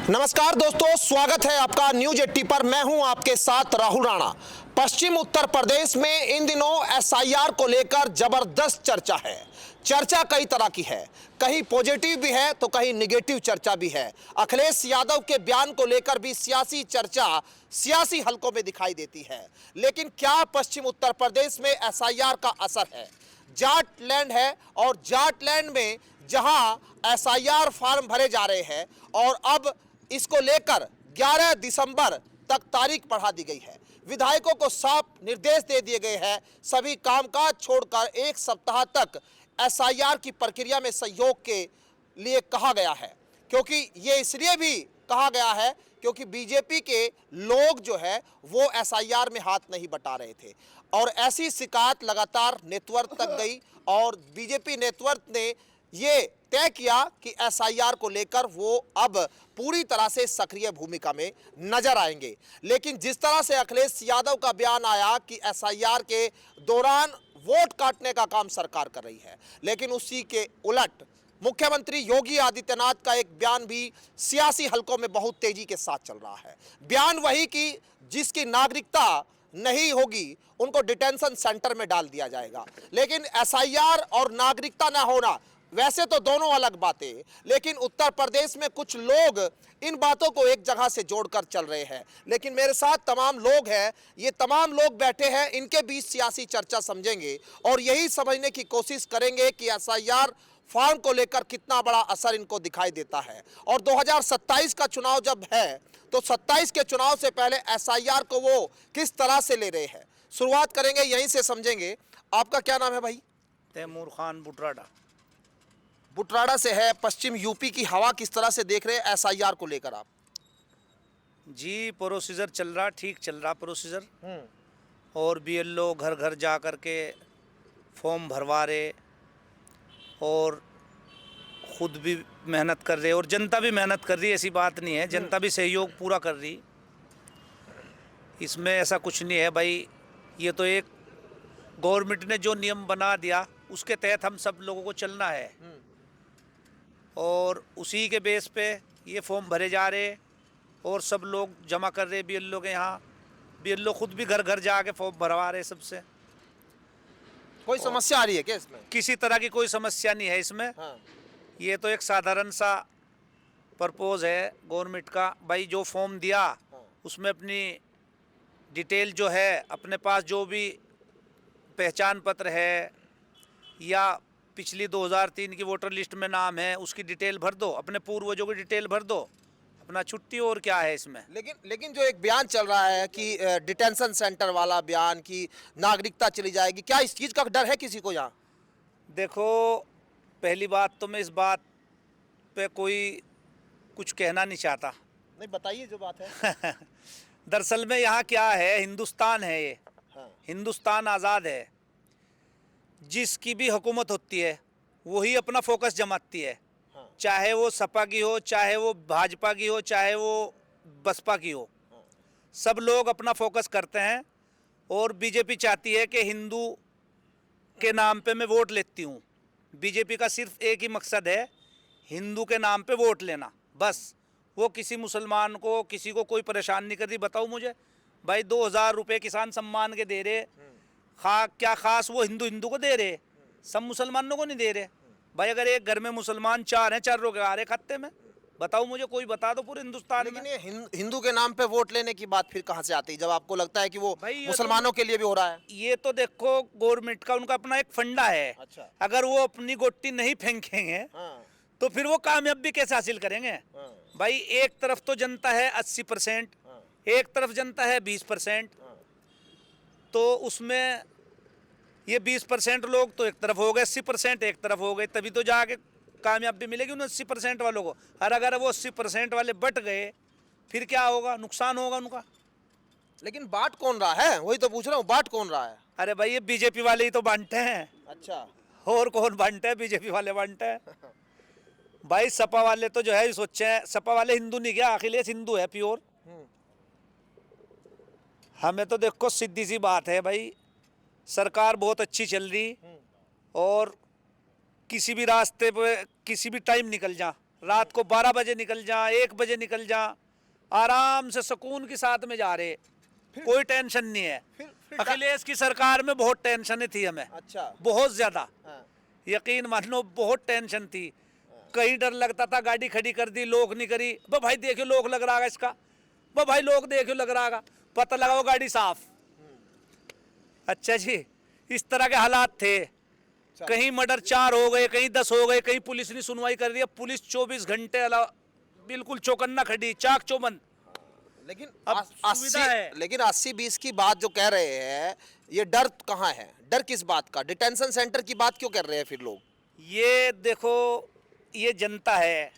नमस्कार दोस्तों, स्वागत है आपका न्यूज 80 पर। मैं हूं आपके साथ राहुल राणा। पश्चिम उत्तर प्रदेश में इन दिनों एसआईआर को लेकर जबरदस्त चर्चा है। चर्चा कई तरह की है, कहीं पॉजिटिव भी है तो कहीं निगेटिव चर्चा भी है। अखिलेश यादव के बयान को लेकर भी सियासी चर्चा सियासी हलकों में दिखाई देती है। लेकिन क्या पश्चिम उत्तर प्रदेश में एसआईआर का असर है? जाट लैंड है और जाट लैंड में जहां एसआईआर फॉर्म भरे जा रहे हैं और अब इसको लेकर 11 दिसंबर तक तारीख बढ़ा दी गई है। विधायकों को साफ निर्देश दे दिए गए हैं, सभी कामकाज छोड़कर एक सप्ताह तक एसआईआर की प्रक्रिया में सहयोग के लिए कहा गया है। क्योंकि ये इसलिए भी कहा गया है क्योंकि बीजेपी के लोग जो है वो एसआईआर में हाथ नहीं बटा रहे थे और ऐसी शिकायत लगातार नेतृत्व तक गई और बीजेपी नेतृत्व ने ये तय किया कि एसआईआर को लेकर वो अब पूरी तरह से सक्रिय भूमिका में नजर आएंगे। लेकिन जिस तरह से अखिलेश यादव का बयान आया कि एसआईआर के दौरान वोट काटने का काम सरकार कर रही है, लेकिन उसी के उलट मुख्यमंत्री योगी आदित्यनाथ का एक बयान भी सियासी हलकों में बहुत तेजी के साथ चल रहा है। बयान वही कि जिसकी नागरिकता नहीं होगी उनको डिटेंशन सेंटर में डाल दिया जाएगा। लेकिन एसआईआर और नागरिकता ना होना वैसे तो दोनों अलग बातें, लेकिन उत्तर प्रदेश में कुछ लोग इन बातों को एक जगह से जोड़कर चल रहे हैं। लेकिन मेरे साथ तमाम लोग हैं, ये तमाम लोग बैठे हैं, इनके बीच सियासी चर्चा समझेंगे और यही समझने की कोशिश करेंगे कि एसआईआर फॉर्म को लेकर कितना बड़ा असर इनको दिखाई देता है। और 2027 का चुनाव जब है तो 27 के चुनाव से पहले एसआईआर को वो किस तरह से ले रहे हैं, शुरुआत करेंगे यहीं से समझेंगे। आपका क्या नाम है भाई? तैमूर खान बुटराडा। बुटराड़ा से है। पश्चिम यूपी की हवा किस तरह से देख रहे हैं एसआईआर को लेकर आप? जी, प्रोसीजर चल रहा, ठीक चल रहा प्रोसीजर। और बीएलओ घर घर जा कर के फॉर्म भरवा रहे और ख़ुद भी मेहनत कर रहे और जनता भी मेहनत कर रही है। ऐसी बात नहीं है, जनता भी सहयोग पूरा कर रही। इसमें ऐसा कुछ नहीं है भाई, ये तो एक गवर्नमेंट ने जो नियम बना दिया उसके तहत हम सब लोगों को चलना है और उसी के बेस पे ये फॉर्म भरे जा रहे और सब लोग जमा कर रहे बीएलओ के यहाँ। बीएलओ खुद भी घर घर जाके फॉर्म भरवा रहे सबसे। कोई समस्या आ रही है क्या इसमें? किसी तरह की कोई समस्या नहीं है इसमें। हाँ। ये तो एक साधारण सा पर्पोज है गवर्नमेंट का। भाई जो फॉर्म दिया उसमें अपनी डिटेल जो है, अपने पास जो भी पहचान पत्र है या पिछली 2003 की वोटर लिस्ट में नाम है उसकी डिटेल भर दो, अपने पूर्वजों की डिटेल भर दो, अपना छुट्टी। और क्या है इसमें? लेकिन जो एक बयान चल रहा है कि डिटेंशन सेंटर वाला बयान की नागरिकता चली जाएगी, क्या इस चीज़ का डर है किसी को यहाँ? देखो, पहली बात तो मैं इस बात पे कोई कुछ कहना नहीं चाहता। नहीं, बताइए जो बात है। दरअसल में यहाँ क्या है, हिंदुस्तान है ये। हाँ। हिंदुस्तान आज़ाद है। जिसकी भी हुकूमत होती है वही अपना फोकस जमाती है। हाँ। चाहे वो सपा की हो, चाहे वो भाजपा की हो, चाहे वो बसपा की हो। हाँ। सब लोग अपना फोकस करते हैं और बीजेपी चाहती है कि हिंदू के नाम पे मैं वोट लेती हूँ। बीजेपी का सिर्फ एक ही मकसद है, हिंदू के नाम पे वोट लेना, बस। वो किसी मुसलमान को, किसी को कोई परेशान नहीं कर रही। बताओ मुझे भाई, 2000 रुपये किसान सम्मान के दे रहे, क्या खास वो हिंदू को दे रहे, सब मुसलमानों को नहीं दे रहे। भाई अगर एक घर में मुसलमान 4 हैं, 4 लोग आ रहे खाते में, बताओ मुझे, कोई बता दो पूरे हिंदुस्तान में। लेकिन ये हिंदू के नाम पे वोट लेने की बात फिर कहाँ से आती है, जब आपको लगता है कि वो मुसलमानों के लिए भी हो रहा है? ये तो देखो, गवर्नमेंट का उनका अपना एक फंडा है। अच्छा। अगर वो अपनी गोटी नहीं फेंकेंगे तो फिर वो कामयाबी कैसे हासिल करेंगे? भाई एक तरफ तो जनता है 80%, एक तरफ जनता है 20%, तो उसमें ये 20% लोग तो एक तरफ हो गए, 80% एक तरफ हो गए, तभी तो जाके कामयाबी मिलेगी उन 80% वालों को। और अगर वो 80% वाले बट गए फिर क्या होगा? नुकसान होगा उनका। लेकिन बांट कौन रहा है, वही तो पूछ रहा हूँ, बांट कौन रहा है? अरे भाई, ये बीजेपी वाले ही तो बांटते हैं। अच्छा। और कौन बांटते हैं? बीजेपी वाले बांटते हैं। भाई सपा वाले तो जो है सोचे हैं, सपा वाले हिंदू नहीं, क्या अखिलेश हिंदू है प्योर। हमें तो देखो, सीधी सी बात है भाई, सरकार बहुत अच्छी चल रही और किसी भी रास्ते पे किसी भी टाइम निकल जा, रात को 12 बजे निकल जा, 1 बजे निकल जा, आराम से सुकून के साथ में जा रहे, कोई टेंशन नहीं है। अखिलेश की सरकार में बहुत टेंशन थी हमें, अच्छा। बहुत ज्यादा, हाँ। यकीन मानो बहुत टेंशन थी। कहीं डर लगता था, गाड़ी खड़ी कर दी, लोग नहीं करी, वो भाई देखो लोग लग रहा है इसका, वो भाई लोग देखो लग रहा है, पता लगा वो गाड़ी साफ। अच्छा जी, इस तरह के हालात थे। कहीं मर्डर 4 हो गए, कहीं 10 हो गए, कहीं पुलिस ने सुनवाई कर रही है, पुलिस 24 घंटे अलावा बिल्कुल चौकन्ना खड़ी, चाक चौबंद। लेकिन अब सुविधा है। लेकिन 80-20 की बात जो कह रहे हैं, ये डर कहाँ है? डर किस बात का? डिटेंशन सेंटर की बात क्यों कर रहे हैं फिर लोग? ये देखो, ये जनता है,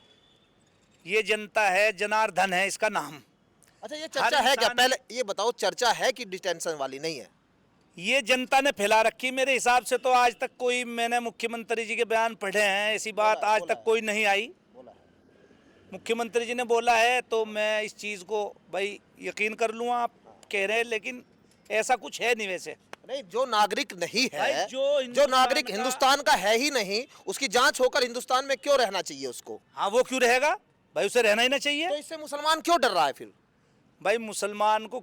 ये जनता है, जनार्दन है इसका नाम। अच्छा, ये चर्चा है क्या? पहले ये बताओ, चर्चा है कि डिटेंशन वाली नहीं है? ये जनता ने फैला रखी। मेरे हिसाब से तो आज तक कोई, मैंने मुख्यमंत्री जी के बयान पढ़े हैं, ऐसी बात आज तक कोई नहीं आई। मुख्यमंत्री जी ने बोला है तो मैं इस चीज़ को भाई यकीन कर लूँ, आप कह रहे हैं, लेकिन ऐसा कुछ है नहीं। वैसे नहीं, जो नागरिक नहीं है, भाई जो नागरिक हिंदुस्तान का है ही नहीं, उसकी जांच होकर हिंदुस्तान में क्यों रहना चाहिए उसको? हाँ, वो क्यों रहेगा भाई, उसे रहना ही ना चाहिए। तो इससे मुसलमान क्यों डर रहा है फिर? भाई मुसलमान को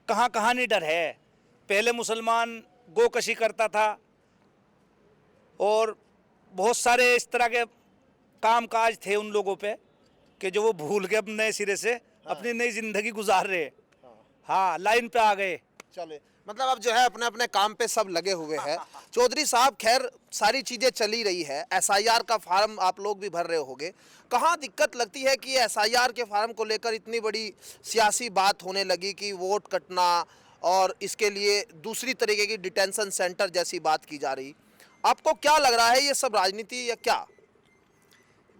कहाँ कहाँ नहीं डर है। पहले मुसलमान गोकशी करता था और बहुत सारे इस तरह के काम काज थे उन लोगों पे कि जो वो भूल के अब नए सिरे से अपनी नई जिंदगी गुजार रहे। हाँ, लाइन पे आ गए। चले, मतलब अब जो है अपने अपने काम पे सब लगे हुए हैं। चौधरी साहब, खैर सारी चीजें चली रही है, एसआईआर का फार्म आप लोग भी भर रहे होगे। कहाँ दिक्कत लगती है कि एसआईआर के फार्म को लेकर इतनी बड़ी सियासी बात होने लगी कि वोट कटना और इसके लिए दूसरी तरीके की डिटेंशन सेंटर जैसी बात की जा रही? आपको क्या लग रहा है, ये सब राजनीति या क्या?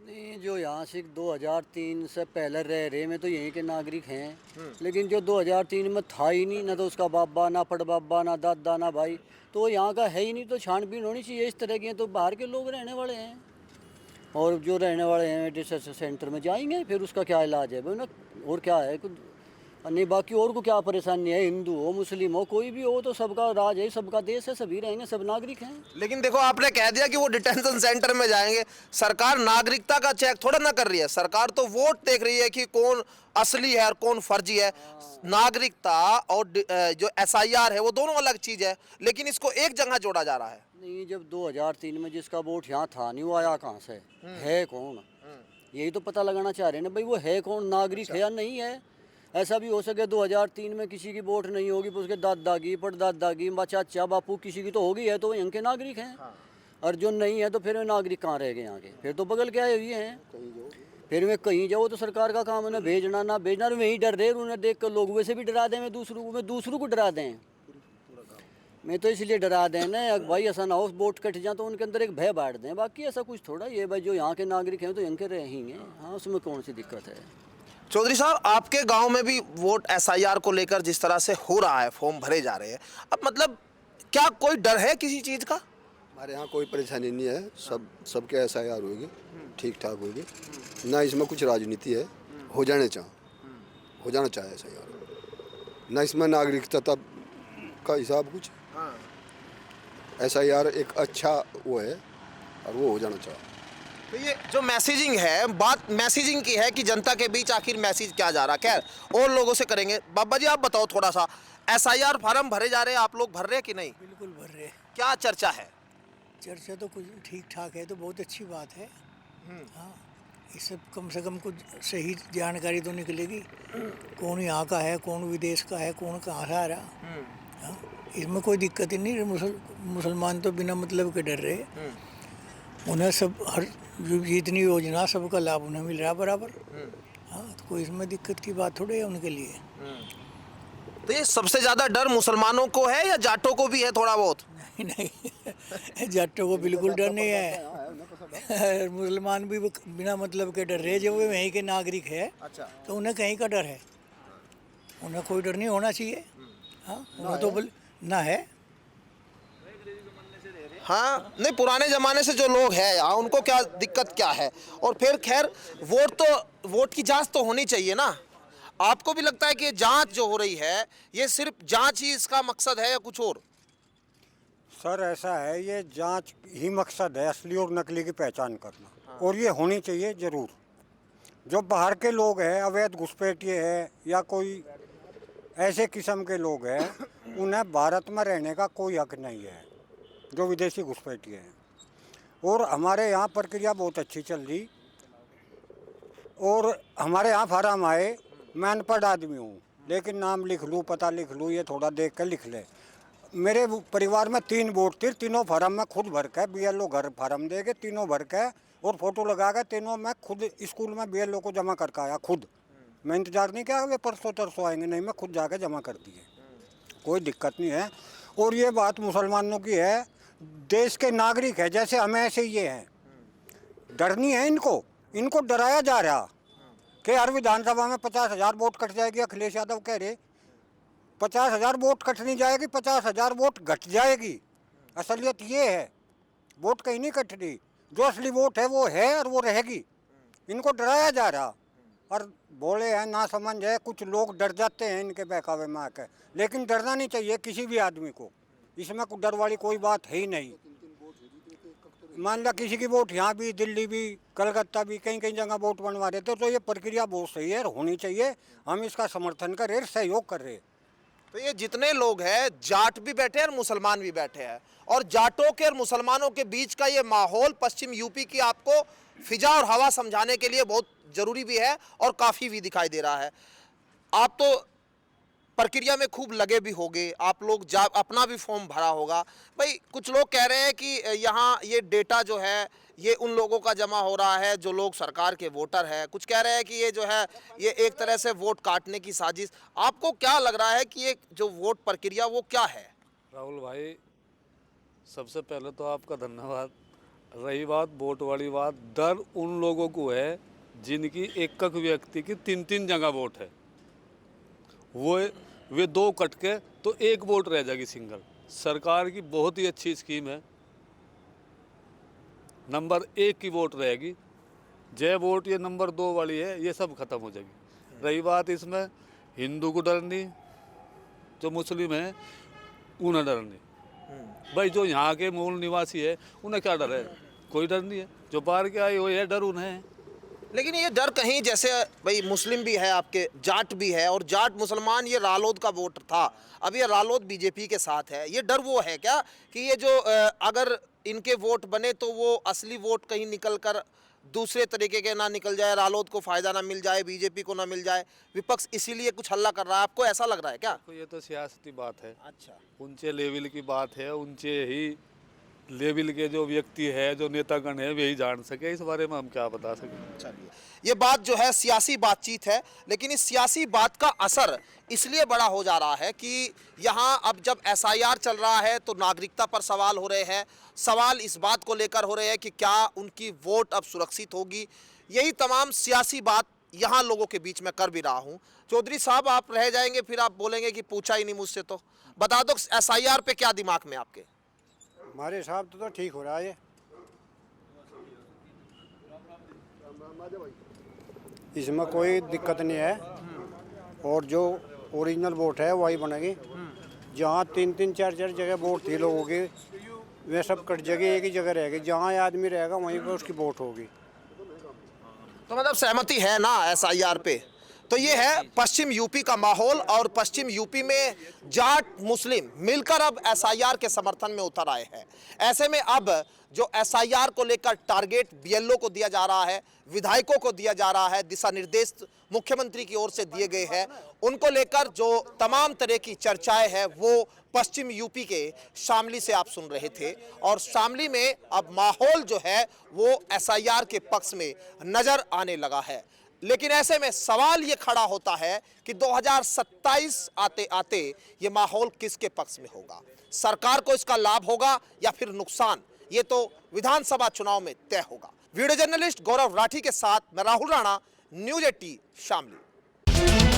नहीं, जो यहाँ से 2003 से पहले रह रहे में तो यहीं के नागरिक हैं, लेकिन जो 2003 में था ही नहीं, ना तो उसका बाबा, ना पड़बाबा, ना दादा, ना भाई, तो वो यहाँ का है ही नहीं, तो छानबीन होनी चाहिए। इस तरह की हैं तो बाहर के लोग रहने वाले हैं, और जो रहने वाले हैं डिटेंशन सेंटर में जाएंगे, फिर उसका क्या इलाज है भाई ना, और क्या है कुछ नहीं। बाकी और को क्या परेशानी है, हिंदू हो, मुस्लिम हो, कोई भी हो, तो सबका राज है, सबका देश है, सभी रहेंगे, सब नागरिक हैं। लेकिन देखो, आपने कह दिया कि वो डिटेंशन सेंटर में जाएंगे। सरकार नागरिकता का चेक थोड़ा ना कर रही है, सरकार तो वोट देख रही है कि कौन असली है और कौन फर्जी है। नागरिकता और जो एसआईआर है वो दोनों अलग चीज है, लेकिन इसको एक जगह जोड़ा जा रहा है। नहीं, जब 2003 में जिसका वोट यहाँ था नहीं, वो आया कहाँ से, है कौन, यही तो पता लगाना चाह रहे हैं ना भाई, वो है कौन, नागरिक है या नहीं है। ऐसा भी हो सके 2003 में किसी की वोट नहीं होगी, तो उसके दादा की, पड़दादा की, चाचा बापू किसी की तो होगी है, तो वो यहाँ के नागरिक हैं। और जो नहीं है तो फिर वे नागरिक कहाँ रह गए यहाँ के, फिर तो बगल के आए हुए हैं। फिर वे कहीं जाओ तो सरकार का काम है ना भेजना ना भेजना, वहीं डर रहे, उन्हें देख कर लोग वैसे भी डरा दें, मैं दूसरों को डरा दें। मैं तो इसलिए डरा दें ना भाई, ऐसा ना हो वोट कट जाए तो उनके अंदर एक भय बांट दें। बाकी ऐसा कुछ थोड़ा, ये भाई जो यहाँ के नागरिक हैं तो यहाँ के रहेंगे, हाँ, उसमें कौन सी दिक्कत है। चौधरी साहब, आपके गांव में भी वोट एसआईआर को लेकर जिस तरह से हो रहा है, फॉर्म भरे जा रहे हैं, अब मतलब क्या कोई डर है किसी चीज़ का? हमारे यहाँ कोई परेशानी नहीं है, सबके एसआईआर होगी, ठीक ठाक होगी, ना इसमें कुछ राजनीति है, हो जाना चाहे एसआईआर, ना इसमें नागरिकता का हिसाब कुछ। एसआईआर एक अच्छा वो है और वो हो जाना चाहिए। तो ये जो मैसेजिंग है, बात मैसेजिंग की है कि जनता के बीच आखिर मैसेज क्या जा रहा है। खैर और लोगों से करेंगे। बाबा जी, आप बताओ थोड़ा सा, एसआईआर फार्म भरे जा रहे हैं, आप लोग भर रहे हैं कि नहीं? बिल्कुल भर रहे। क्या चर्चा है? चर्चा तो कुछ ठीक ठाक है, तो बहुत अच्छी बात है। हाँ, इससे कम से कम कुछ सही जानकारी तो निकलेगी, कौन यहाँ का है, कौन विदेश का है, कौन कहाँ से आ रहा। हाँ, इसमें कोई दिक्कत ही नहीं। मुसलमान तो बिना मतलब के डर रहे, उन्हें सब हर जितनी योजना सबका लाभ उन्हें मिल रहा बराबर। हाँ, तो कोई इसमें दिक्कत की बात थोड़ी है उनके लिए। तो ये सबसे ज्यादा डर मुसलमानों को है या जाटों को भी है थोड़ा बहुत? नहीं, जाटों को बिल्कुल डर नहीं है। मुसलमान भी बिना मतलब के डर रहे, जब वे वहीं के नागरिक है। अच्छा। तो उन्हें कहीं का डर है, उन्हें कोई डर नहीं होना चाहिए। हाँ, उन्हें तो ना है। हाँ, नहीं, पुराने ज़माने से जो लोग हैं यहाँ, उनको क्या दिक्कत क्या है? और फिर खैर वोट की जांच तो होनी चाहिए ना। आपको भी लगता है कि ये जांच जो हो रही है, ये सिर्फ जांच ही इसका मकसद है या कुछ और? सर ऐसा है, ये जांच ही मकसद है, असली और नकली की पहचान करना। और ये होनी चाहिए ज़रूर। जो बाहर के लोग हैं, अवैध घुसपैठिए हैं या कोई ऐसे किस्म के लोग हैं, उन्हें भारत में रहने का कोई हक नहीं है, जो विदेशी घुसपैठिए हैं। और हमारे यहाँ प्रक्रिया बहुत अच्छी चल रही। और हमारे यहाँ फार्म आए, मैं अनपढ़ आदमी हूँ, लेकिन नाम लिख लूँ, पता लिख लूँ, ये थोड़ा देख कर लिख ले। मेरे परिवार में 3 वोट थे, तीनों फार्म में खुद भर के, BLO घर फार्म दे के तीनों भर के और फोटो लगा के तीनों मैं खुद स्कूल में BLO को जमा करके आया खुद। मैं इंतजार नहीं किया वे परसों तरसों आएंगे, नहीं, मैं खुद जाके जमा कर दिए, कोई दिक्कत नहीं है। और ये बात मुसलमानों की है, देश के नागरिक है जैसे हमें, ऐसे ये हैं। डर नहीं है इनको डराया जा रहा कि हर विधानसभा में 50,000 वोट कट जाएगी। अखिलेश यादव कह रहे 50,000 वोट कट नहीं जाएगी, 50,000 वोट घट जाएगी। असलियत ये है, वोट कहीं नहीं कट रही, जो असली वोट है वो है और वो रहेगी। इनको डराया जा रहा और बोले हैं ना समझ है, कुछ लोग डर जाते हैं इनके बहकावे में आकर, लेकिन डरना नहीं चाहिए किसी भी आदमी को। इसमें कोई डर वाली कोई बात है ही नहीं। मान लो किसी की वोट यहाँ भी, दिल्ली भी, कलकत्ता भी, कहीं कहीं जगह वोट बनवा रहे थे, तो ये प्रक्रिया बहुत सही है और होनी चाहिए। हम इसका समर्थन कर रहे, सहयोग कर रहे। तो ये जितने लोग हैं, जाट भी बैठे हैं और मुसलमान भी बैठे हैं, और जाटों के और मुसलमानों के बीच का ये माहौल पश्चिम यूपी की आपको फिजा और हवा समझाने के लिए बहुत जरूरी भी है और काफ़ी भी दिखाई दे रहा है। आप तो प्रक्रिया में खूब लगे भी होंगे, आप लोग अपना भी फॉर्म भरा होगा। भाई कुछ लोग कह रहे हैं कि यहाँ ये डेटा जो है ये उन लोगों का जमा हो रहा है जो लोग सरकार के वोटर हैं, कुछ कह रहे हैं कि ये जो है ये एक तरह से वोट काटने की साजिश। आपको क्या लग रहा है कि ये जो वोट प्रक्रिया वो क्या है? राहुल भाई, सबसे पहले तो आपका धन्यवाद। रही बात वोट वाली बात, डर उन लोगों को है जिनकी एक व्यक्ति की 3-3 जगह वोट है, वे 2 कट के तो 1 वोट रह जाएगी सिंगल। सरकार की बहुत ही अच्छी स्कीम है, नंबर 1 की वोट रहेगी, जय वोट ये नंबर 2 वाली है, ये सब खत्म हो जाएगी। रही बात इसमें हिंदू को डर नहीं, जो मुस्लिम है उन्हें डर नहीं। भाई जो यहाँ के मूल निवासी है उन्हें क्या डर है? कोई डर नहीं है। जो बाहर के आए हुए है डर उन्हें है। लेकिन ये डर कहीं, जैसे भाई मुस्लिम भी है आपके, जाट भी है, और जाट मुसलमान ये रालोद का वोट था, अब ये रालोद बीजेपी के साथ है, ये डर वो है क्या कि ये जो अगर इनके वोट बने तो वो असली वोट कहीं निकल कर दूसरे तरीके के ना निकल जाए, रालोद को फायदा ना मिल जाए, बीजेपी को ना मिल जाए, विपक्ष इसीलिए कुछ हल्ला कर रहा है? आपको ऐसा लग रहा है क्या? तो ये तो सियासती बात है। अच्छा, ऊंचे लेवल की बात है, ऊंचे ही लेवल के जो व्यक्ति है, जो नेतागण है, वही जान सके, इस बारे में हम क्या बता सकें। चलिए, ये बात जो है सियासी बातचीत है, लेकिन इस सियासी बात का असर इसलिए बड़ा हो जा रहा है कि यहाँ अब जब SIR चल रहा है तो नागरिकता पर सवाल हो रहे हैं, सवाल इस बात को लेकर हो रहे हैं कि क्या उनकी वोट अब सुरक्षित होगी। यही तमाम सियासी बात यहाँ लोगों के बीच में कर भी रहा हूँ। चौधरी साहब, आप रह जाएंगे, फिर आप बोलेंगे कि पूछा ही नहीं मुझसे, तो बता दो SIR पे क्या दिमाग में आपके? हमारे हिसाब तो ठीक हो रहा है, इसमें कोई दिक्कत नहीं है। और जो ओरिजिनल वोट है वही बनेगी। जहाँ 3-3, 4-4 जगह वोट थी लोगों की, वे सब कट जाएगी, एक ही जगह रहेगी। जहाँ आदमी रहेगा वहीं पर उसकी वोट होगी। तो मतलब सहमति है ना SIR पे? तो ये है पश्चिम यूपी का माहौल, और पश्चिम यूपी में जाट मुस्लिम मिलकर अब SIR के समर्थन में उतर आए हैं। ऐसे में अब जो SIR को लेकर टारगेट BLO को दिया जा रहा है, विधायकों को दिया जा रहा है, दिशा निर्देश मुख्यमंत्री की ओर से दिए गए हैं, उनको लेकर जो तमाम तरह की चर्चाएं हैं वो पश्चिम यूपी के शामली से आप सुन रहे थे। और शामली में अब माहौल जो है वो SIR के पक्ष में नजर आने लगा है। लेकिन ऐसे में सवाल ये खड़ा होता है कि 2027 आते आते ये माहौल किसके पक्ष में होगा? सरकार को इसका लाभ होगा या फिर नुकसान? ये तो विधानसभा चुनाव में तय होगा। वीडियो जर्नलिस्ट गौरव राठी के साथ मैं राहुल राणा, न्यूज़ 18 शामली।